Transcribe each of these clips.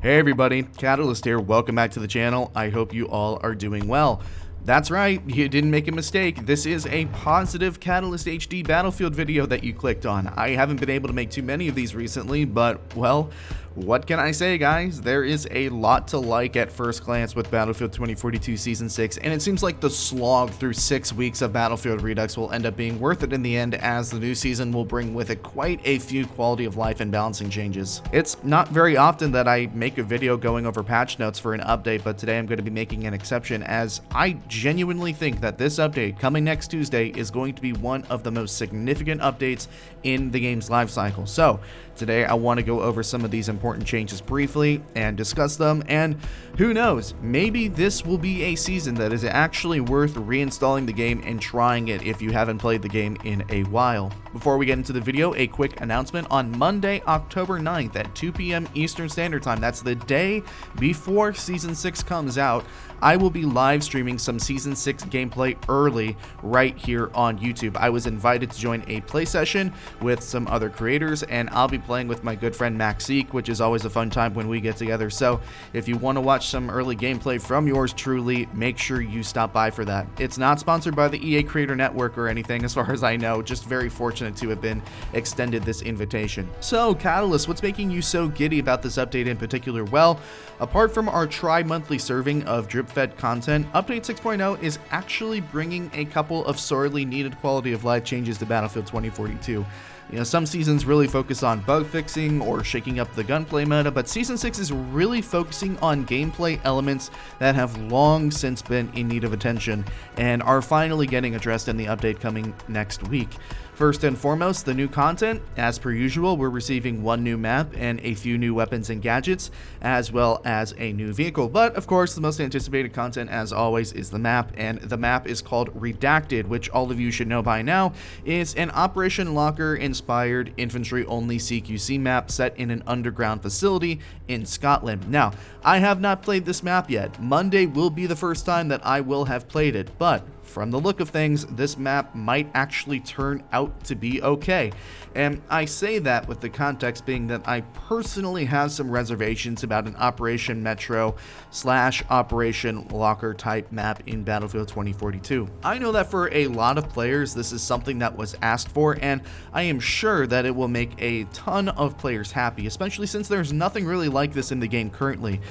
Hey everybody, Catalyst here, welcome back to the channel. I hope you all are doing well. That's right, you didn't make a mistake. This is a positive Catalyst HD Battlefield video that you clicked on. I haven't been able to make too many of these recently, but, well, what can I say, guys? There is a lot to like at first glance with Battlefield 2042 Season 6, and it seems like the slog through 6 weeks of Battlefield Redux will end up being worth it in the end, as the new season will bring with it quite a few quality of life and balancing changes. It's not very often that I make a video going over patch notes for an update, but today I'm going to be making an exception, as I genuinely think that this update coming next Tuesday is going to be one of the most significant updates in the game's life cycle. So today I want to go over some of these important changes briefly and discuss them, and who knows, maybe this will be a season that is actually worth reinstalling the game and trying it if you haven't played the game in a while. Before we get into the video, a quick announcement: on Monday, October 9th at 2 p.m. Eastern Standard Time, that's the day before Season 6 comes out, I will be live streaming some Season 6 gameplay early right here on YouTube. I was invited to join a play session with some other creators, and I'll be playing with my good friend Max Zeke, which is always a fun time when we get together. So if you want to watch some early gameplay from yours truly, make sure you stop by for that. It's not sponsored by the EA Creator Network or anything as far as I know, just very fortunate to have been extended this invitation. So Catalyst, what's making you so giddy about this update in particular? Well, apart from our tri-monthly serving of drip-fed content, Update 6.0 is actually bringing a couple of sorely needed quality of life changes to Battlefield 2042. You know, some seasons really focus on bug fixing or shaking up the gunplay meta, but Season 6 is really focusing on gameplay elements that have long since been in need of attention and are finally getting addressed in the update coming next week. First and foremost, the new content. As per usual, we're receiving one new map and a few new weapons and gadgets, as well as a new vehicle. But of course, the most anticipated content, as always, is the map, and the map is called Redacted, which all of you should know by now is an Operation Locker-inspired infantry-only CQC map set in an underground facility in Scotland. Now, I have not played this map yet. Monday will be the first time that I will have played it, but from the look of things, this map might actually turn out to be okay. And I say that with the context being that I personally have some reservations about an Operation Metro / Operation Locker type map in Battlefield 2042. I know that for a lot of players, this is something that was asked for, and I am sure that it will make a ton of players happy, especially since there's nothing really like this in the game currently.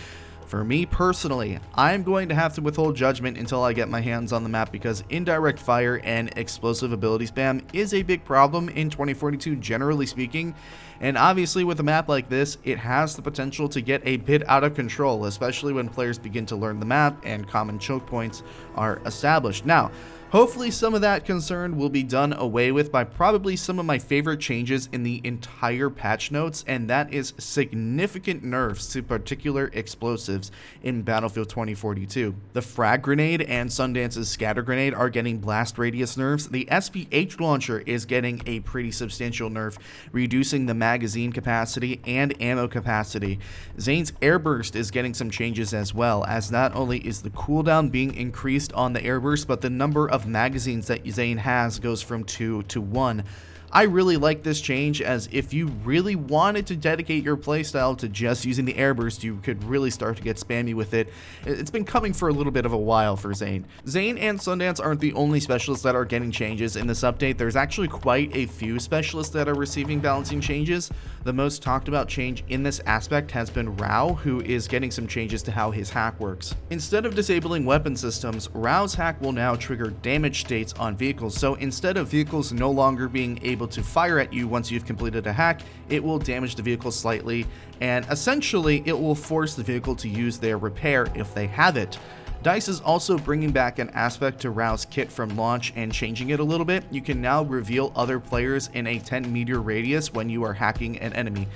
For me personally, I'm going to have to withhold judgment until I get my hands on the map, because indirect fire and explosive ability spam is a big problem in 2042 generally speaking, and obviously with a map like this, it has the potential to get a bit out of control, especially when players begin to learn the map and common choke points are established. Now, hopefully some of that concern will be done away with by probably some of my favorite changes in the entire patch notes, and that is significant nerfs to particular explosives in Battlefield 2042. The frag grenade and Sundance's scatter grenade are getting blast radius nerfs. The SPH launcher is getting a pretty substantial nerf, reducing the magazine capacity and ammo capacity. Zane's airburst is getting some changes as well, as not only is the cooldown being increased on the airburst, but the number of magazines that Zane has goes from 2 to 1. I really like this change, as if you really wanted to dedicate your playstyle to just using the airburst, you could really start to get spammy with it. It's been coming for a little bit of a while for Zane. Zane and Sundance aren't the only specialists that are getting changes in this update. There's actually quite a few specialists that are receiving balancing changes. The most talked about change in this aspect has been Rao, who is getting some changes to how his hack works. Instead of disabling weapon systems, Rao's hack will now trigger damage states on vehicles. So instead of vehicles no longer being able to fire at you once you've completed a hack, it will damage the vehicle slightly, and essentially it will force the vehicle to use their repair if they have it. DICE is also bringing back an aspect to Rao's kit from launch and changing it a little bit. You can now reveal other players in a 10-meter radius when you are hacking an enemy.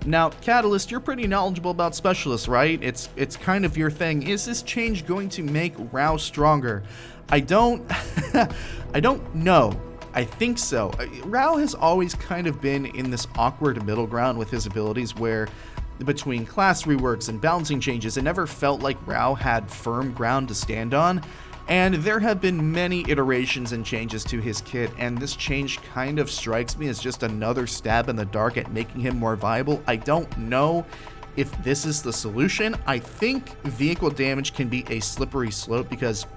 Now, Catalyst, you're pretty knowledgeable about specialists, right? It's kind of your thing. Is this change going to make Rao stronger? I don't know. I think so. Rao has always kind of been in this awkward middle ground with his abilities, where between class reworks and balancing changes, it never felt like Rao had firm ground to stand on. And there have been many iterations and changes to his kit, and this change kind of strikes me as just another stab in the dark at making him more viable. I don't know if this is the solution. I think vehicle damage can be a slippery slope, because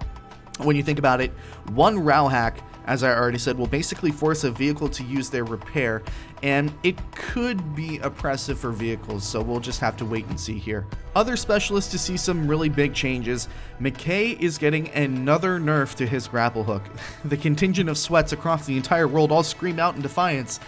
when you think about it, one RAL hack, as I already said, will basically force a vehicle to use their repair, and it could be oppressive for vehicles, so we'll just have to wait and see here. Other specialists to see some really big changes. McKay is getting another nerf to his grapple hook. The contingent of sweats across the entire world all scream out in defiance.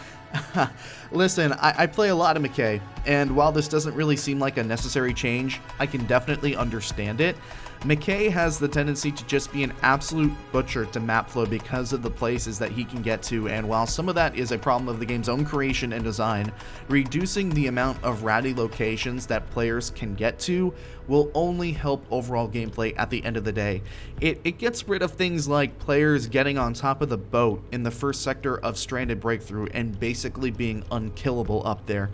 Listen, I play a lot of McKay, and while this doesn't really seem like a necessary change, I can definitely understand it. McKay has the tendency to just be an absolute butcher to map flow because of the places that he can get to, and while some of that is a problem of the game's own creation and design, reducing the amount of ratty locations that players can get to will only help overall gameplay at the end of the day. It gets rid of things like players getting on top of the boat in the first sector of Stranded Breakthrough and basically being unkillable up there.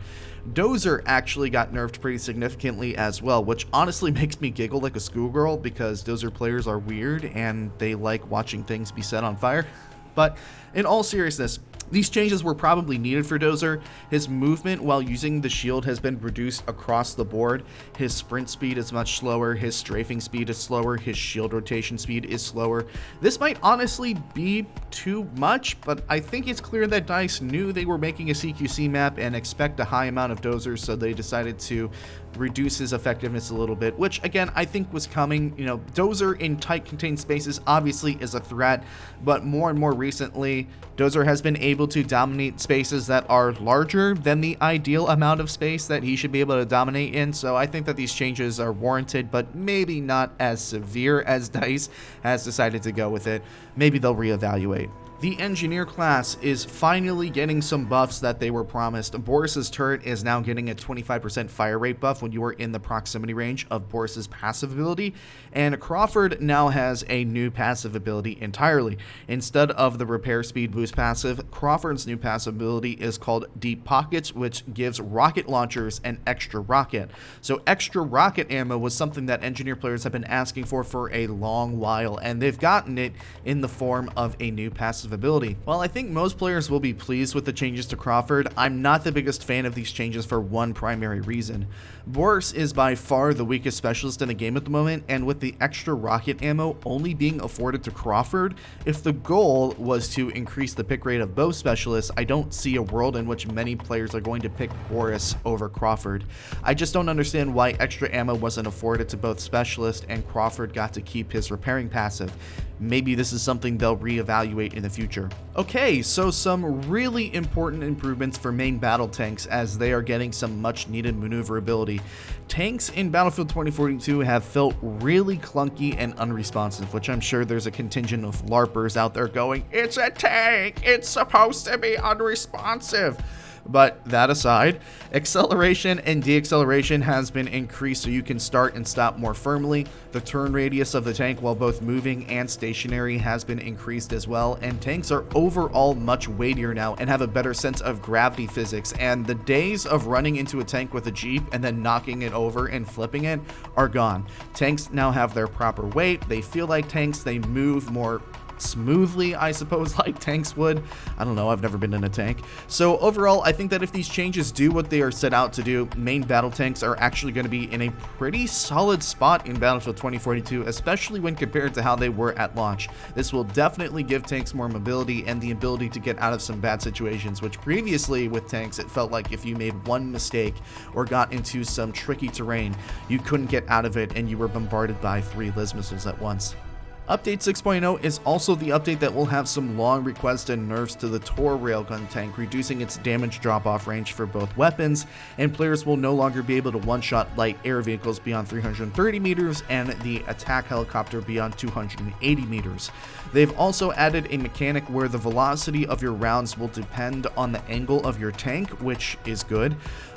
Dozer actually got nerfed pretty significantly as well, which honestly makes me giggle like a schoolgirl, because Dozer players are weird and they like watching things be set on fire. But in all seriousness, these changes were probably needed for Dozer. His movement while using the shield has been reduced across the board. His sprint speed is much slower, his strafing speed is slower, his shield rotation speed is slower. This might honestly be too much, but I think it's clear that DICE knew they were making a CQC map and expect a high amount of Dozers, so they decided to reduce his effectiveness a little bit, which again I think was coming. You know, Dozer in tight contained spaces obviously is a threat, but more and more recently Dozer has been able to dominate spaces that are larger than the ideal amount of space that he should be able to dominate in, so I think that these changes are warranted, but maybe not as severe as DICE has decided to go with it. Maybe they'll reevaluate. The engineer class is finally getting some buffs that they were promised. Boris's turret is now getting a 25% fire rate buff when you are in the proximity range of Boris's passive ability, and Crawford now has a new passive ability entirely. Instead of the repair speed boost passive, Crawford's new passive ability is called Deep Pockets, which gives rocket launchers an extra rocket. So extra rocket ammo was something that engineer players have been asking for a long while, and they've gotten it in the form of a new passive ability. While I think most players will be pleased with the changes to Crawford, I'm not the biggest fan of these changes for one primary reason. Boris is by far the weakest specialist in the game at the moment, and with the extra rocket ammo only being afforded to Crawford, if the goal was to increase the pick rate of both specialists, I don't see a world in which many players are going to pick Boris over Crawford. I just don't understand why extra ammo wasn't afforded to both specialists and Crawford got to keep his repairing passive. Maybe this is something they'll reevaluate in the future. Okay, so some really important improvements for main battle tanks, as they are getting some much needed maneuverability. Tanks in Battlefield 2042 have felt really clunky and unresponsive, which I'm sure there's a contingent of LARPers out there going, "It's a tank, it's supposed to be unresponsive." But that aside, acceleration and deacceleration has been increased so you can start and stop more firmly. The turn radius of the tank while both moving and stationary has been increased as well, and tanks are overall much weightier now and have a better sense of gravity physics, and the days of running into a tank with a Jeep and then knocking it over and flipping it are gone. Tanks now have their proper weight, they feel like tanks, they move more smoothly, I suppose, like tanks would. I don't know, I've never been in a tank. So overall, I think that if these changes do what they are set out to do, main battle tanks are actually going to be in a pretty solid spot in Battlefield 2042, especially when compared to how they were at launch. This will definitely give tanks more mobility and the ability to get out of some bad situations, which previously with tanks, it felt like if you made one mistake or got into some tricky terrain, you couldn't get out of it and you were bombarded by 3 Liz missiles at once. Update 6.0 is also the update that will have some long requested nerfs to the Tor railgun tank, reducing its damage drop-off range for both weapons, and players will no longer be able to one-shot light air vehicles beyond 330 meters and the attack helicopter beyond 280 meters. They've also added a mechanic where the velocity of your rounds will depend on the angle of your tank, which is good.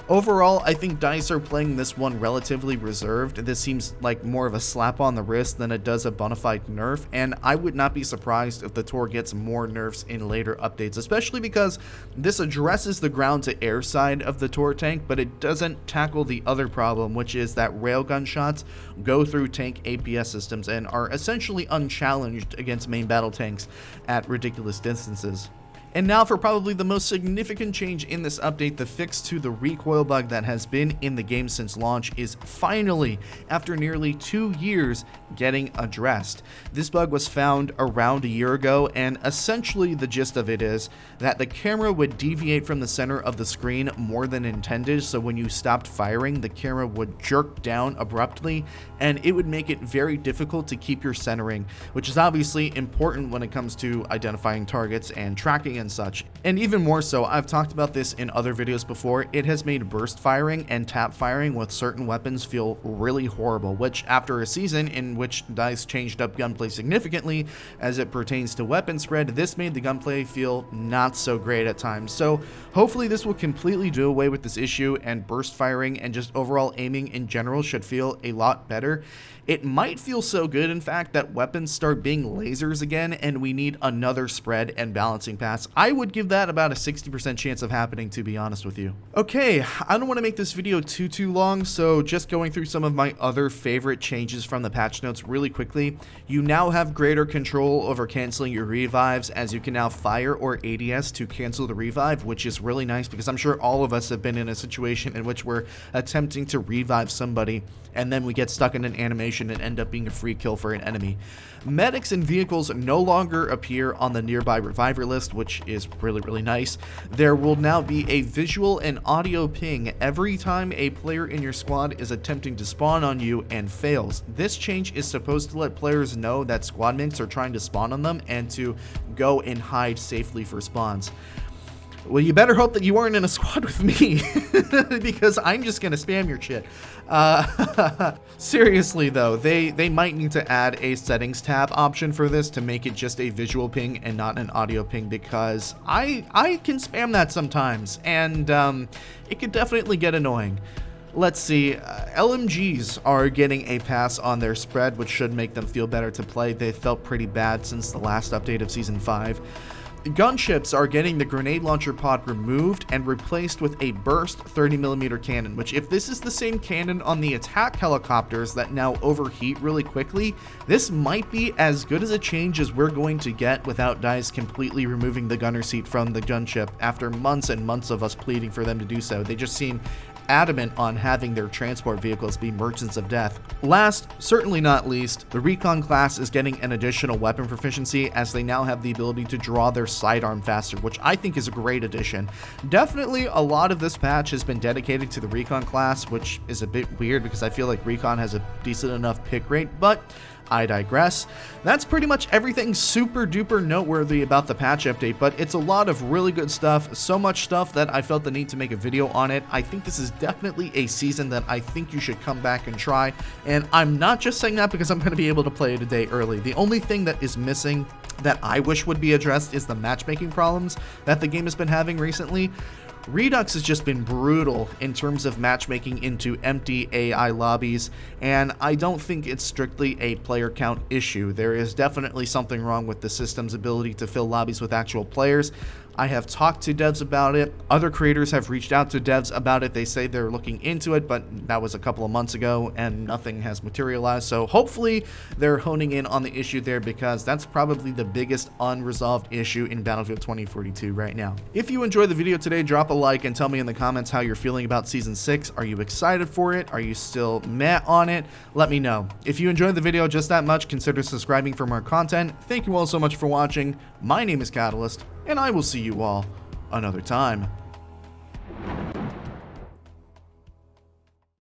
Overall, I think DICE are playing this one relatively reserved. This seems like more of a slap on the wrist than it does a bona fide nerf, and I would not be surprised if the Tor gets more nerfs in later updates, especially because this addresses the ground-to-air side of the Tor tank, but it doesn't tackle the other problem, which is that railgun shots go through tank APS systems and are essentially unchallenged against main battle tanks at ridiculous distances. And now for probably the most significant change in this update, the fix to the recoil bug that has been in the game since launch is finally, after nearly 2 years, getting addressed. This bug was found around a year ago, and essentially the gist of it is that the camera would deviate from the center of the screen more than intended, so when you stopped firing, the camera would jerk down abruptly, and it would make it very difficult to keep your centering, which is obviously important when it comes to identifying targets and tracking and such. And even more so, I've talked about this in other videos before, it has made burst firing and tap firing with certain weapons feel really horrible, which after a season in which DICE changed up gunplay significantly as it pertains to weapon spread, this made the gunplay feel not so great at times. So hopefully this will completely do away with this issue, and burst firing and just overall aiming in general should feel a lot better. It might feel so good, in fact, that weapons start being lasers again and we need another spread and balancing pass. I would give that about a 60% chance of happening, to be honest with you. Okay, I don't want to make this video too long, so just going through some of my other favorite changes from the patch notes really quickly. You now have greater control over canceling your revives, as you can now fire or ADS to cancel the revive, which is really nice because I'm sure all of us have been in a situation in which we're attempting to revive somebody and then we get stuck in an animation and end up being a free kill for an enemy. Medics and vehicles no longer appear on the nearby reviver list, which is really nice. There will now be a visual and audio ping every time a player in your squad is attempting to spawn on you and fails. This change is supposed to let players know that squad mates are trying to spawn on them and to go and hide safely for spawns. Well, you better hope that you aren't in a squad with me, because I'm just gonna spam your shit. Seriously though, they might need to add a settings tab option for this to make it just a visual ping and not an audio ping, because I can spam that sometimes, and it could definitely get annoying. Let's see, LMGs are getting a pass on their spread, which should make them feel better to play. They felt pretty bad since the last update of Season 5. Gunships are getting the grenade launcher pod removed and replaced with a burst 30mm cannon, which, if this is the same cannon on the attack helicopters that now overheat really quickly, this might be as good as a change as we're going to get without DICE completely removing the gunner seat from the gunship after months and months of us pleading for them to do so. They just seem adamant on having their transport vehicles be merchants of death. Last, certainly not least, the Recon class is getting an additional weapon proficiency, as they now have the ability to draw their sidearm faster, which I think is a great addition. Definitely a lot of this patch has been dedicated to the Recon class, which is a bit weird because I feel like Recon has a decent enough pick rate, but I digress. That's pretty much everything super duper noteworthy about the patch update, but it's a lot of really good stuff, so much stuff that I felt the need to make a video on it. I think this is definitely a season that I think you should come back and try, and I'm not just saying that because I'm going to be able to play it a day early. The only thing that is missing that I wish would be addressed is the matchmaking problems that the game has been having recently. Redux has just been brutal in terms of matchmaking into empty AI lobbies, and I don't think it's strictly a player count issue. There is definitely something wrong with the system's ability to fill lobbies with actual players. I have talked to devs about it. Other creators have reached out to devs about it. They say they're looking into it, but that was a couple of months ago and nothing has materialized. So hopefully they're honing in on the issue there, because that's probably the biggest unresolved issue in Battlefield 2042 right now. If you enjoyed the video today, drop a like and tell me in the comments how you're feeling about Season 6. Are you excited for it? Are you still meh on it? Let me know. If you enjoyed the video just that much, consider subscribing for more content. Thank you all so much for watching. My name is Catalyst, and I will see you all another time.